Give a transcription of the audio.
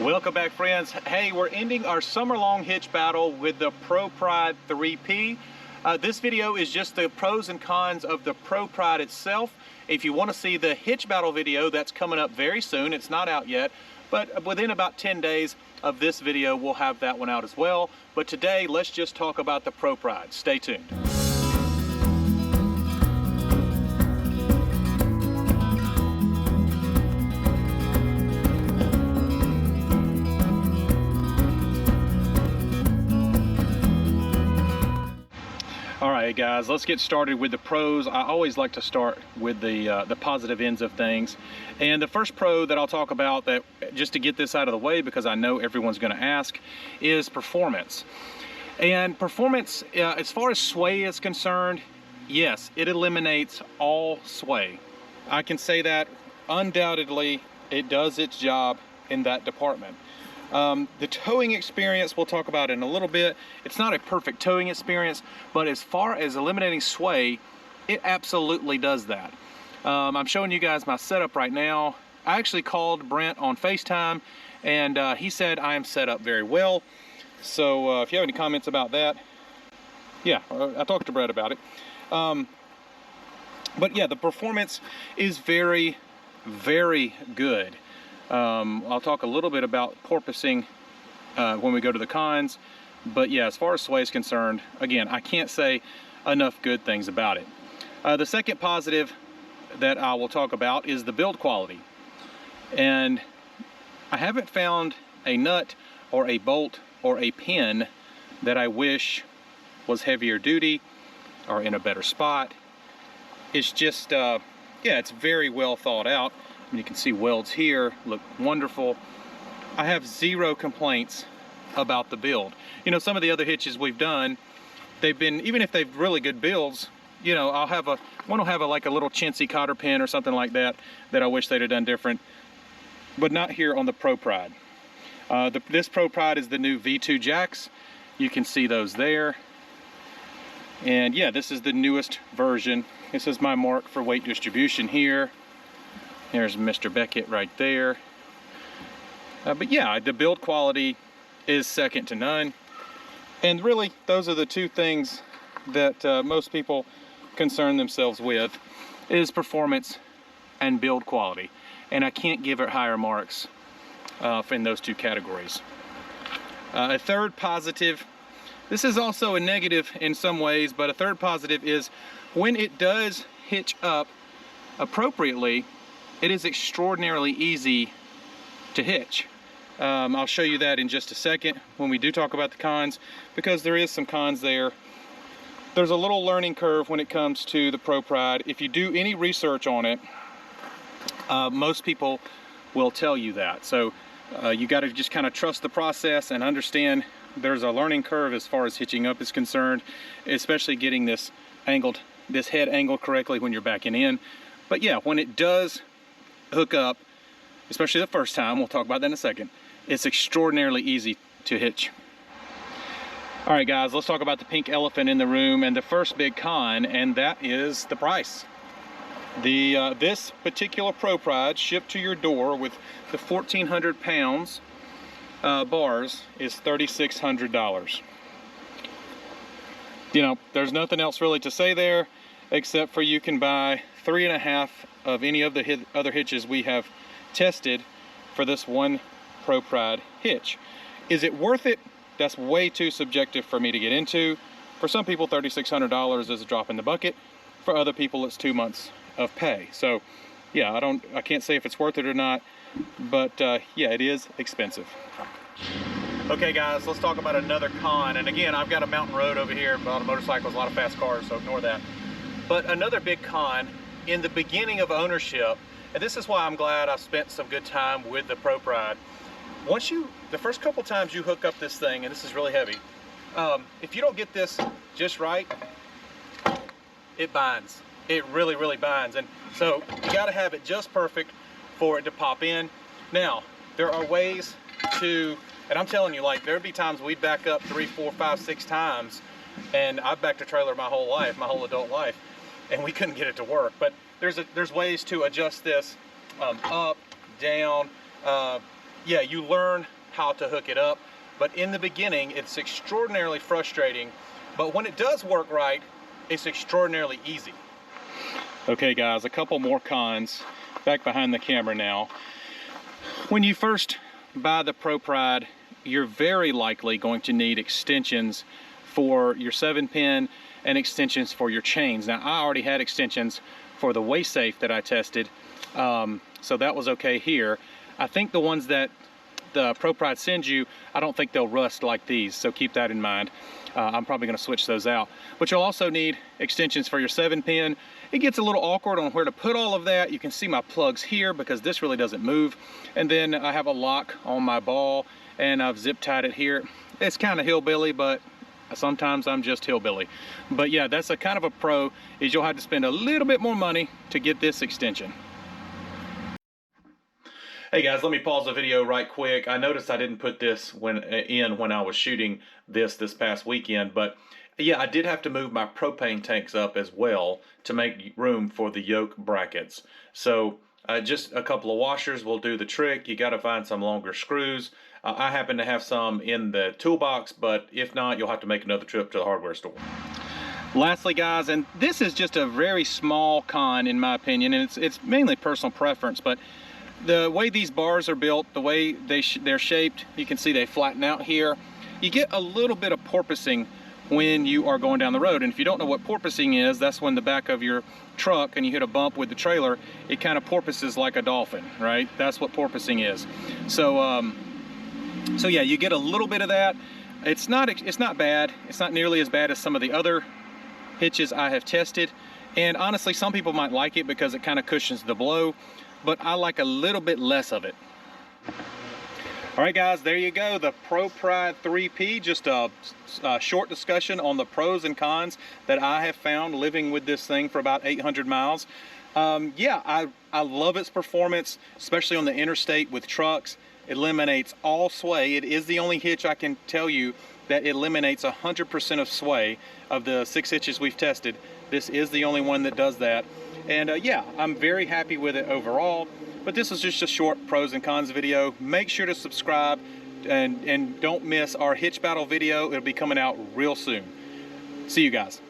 Welcome back, friends. Hey, we're ending our summer-long hitch battle with the ProPride 3P. This video is just the pros and cons of the ProPride itself. If you want to see the hitch battle video, that's coming up very soon. It's not out yet, but within about 10 days of this video, we'll have that one out as well. But today, let's just talk about the ProPride. Stay tuned. All right, guys, let's get started with the pros. I always like to start with the positive ends of things. And the first pro that I'll talk about, that just to get this out of the way, because I know everyone's going to ask, is performance. And performance, as far as sway is concerned, yes, it eliminates all sway. I can say that undoubtedly it does its job in that department. The towing experience we'll talk about in a little bit. It's not a perfect towing experience, but as far as eliminating sway, it absolutely does that. I'm showing you guys my setup right now. I actually called Brent on FaceTime, and he said I am set up very well. So if you have any comments about that, yeah, I talked to Brett about it. But yeah, the performance is very, very good. I'll talk a little bit about porpoising when we go to the cons, but yeah, as far as sway is concerned, again, I can't say enough good things about it. The second positive that I will talk about is the build quality. And I haven't found a nut or a bolt or a pin that I wish was heavier duty or in a better spot. It's just, yeah, it's very well thought out. You can see welds here, look wonderful. I have zero complaints about the build. You know, some of the other hitches we've done, they've been, even if they've really good builds, you know, one will have like a little chintzy cotter pin or something like that I wish they'd have done different, but not here on the ProPride. This ProPride is the new V2 jacks. You can see those there. And yeah, this is the newest version. This is my mark for weight distribution here. There's Mr. Beckett right there. But yeah, the build quality is second to none. And really, those are the two things that most people concern themselves with, is performance and build quality. And I can't give it higher marks in those two categories. A third positive, this is also a negative in some ways, but a third positive is when it does hitch up appropriately, it is extraordinarily easy to hitch. I'll show you that in just a second when we do talk about the cons, because there is some cons there. There's a little learning curve when it comes to the ProPride. If you do any research on it, most people will tell you that. So you got to just kind of trust the process and understand there's a learning curve as far as hitching up is concerned, especially getting this head angled correctly when you're backing in. But yeah, when it does hook up, especially the first time, we'll talk about that in a second, it's extraordinarily easy to hitch. All right, guys, let's talk about the pink elephant in the room and the first big con, and that is the price. This particular ProPride shipped to your door with the 1,400 pounds bars is $3,600. You know, there's nothing else really to say there, except for you can buy 3.5 of any of the other hitches we have tested for this one ProPride hitch. Is it worth it? That's way too subjective for me to get into. For some people, $3,600 is a drop in the bucket. For other people, it's 2 months of pay. So yeah, I can't say if it's worth it or not, but yeah, it is expensive. Okay, guys, let's talk about another con. And again, I've got a mountain road over here, a lot of motorcycles, a lot of fast cars, so ignore that. But another big con in the beginning of ownership, and this is why I'm glad I spent some good time with the ProPride. The first couple times you hook up this thing, and this is really heavy, if you don't get this just right, it binds. It really, really binds. And so you got to have it just perfect for it to pop in. Now, there are ways to, and I'm telling you, like, there'd be times we'd back up 3, 4, 5, 6 times, and I've backed a trailer my whole life, my whole adult life, and we couldn't get it to work. But there's ways to adjust this up, down, yeah, you learn how to hook it up, but in the beginning, it's extraordinarily frustrating, but when it does work right, it's extraordinarily easy. Okay guys, a couple more cons, back behind the camera now. When you first buy the ProPride, you're very likely going to need extensions for your 7-pin and extensions for your chains. Now, I already had extensions for the waist safe that I tested, so that was okay here. I think the ones that the ProPride sends you, I don't think they'll rust like these, so keep that in mind. I'm probably going to switch those out. But you'll also need extensions for your 7-pin. It gets a little awkward on where to put all of that. You can see my plugs here because this really doesn't move. And then I have a lock on my ball and I've zip tied it here. It's kind of hillbilly, but sometimes I'm just hillbilly. But yeah, that's a kind of a pro, is you'll have to spend a little bit more money to get this extension. Hey guys, let me pause the video right quick. I noticed I didn't put this when I was shooting this past weekend, but yeah, I did have to move my propane tanks up as well to make room for the yoke brackets. So just a couple of washers will do the trick. You got to find some longer screws. I happen to have some in the toolbox, but if not, you'll have to make another trip to the hardware store. Lastly guys, and this is just a very small con in my opinion, and it's mainly personal preference, but the way these bars are built, the way they're shaped, you can see they flatten out here. You get a little bit of porpoising when you are going down the road. And if you don't know what porpoising is, that's when the back of your truck and you hit a bump with the trailer, it kind of porpoises like a dolphin, right? That's what porpoising is. So, so yeah, you get a little bit of that. It's not bad. It's not nearly as bad as some of the other hitches I have tested. And honestly, some people might like it because it kind of cushions the blow, but I like a little bit less of it. All right guys, there you go, the ProPride 3P, just a short discussion on the pros and cons that I have found living with this thing for about 800 miles. Yeah, I love its performance, especially on the interstate with trucks. It eliminates all sway. It is the only hitch I can tell you that eliminates 100% of sway. Of the 6 hitches we've tested, this is the only one that does that. And yeah, I'm very happy with it overall, but this is just a short pros and cons video. Make sure to subscribe and don't miss our hitch battle video. It'll be coming out real soon. See you guys.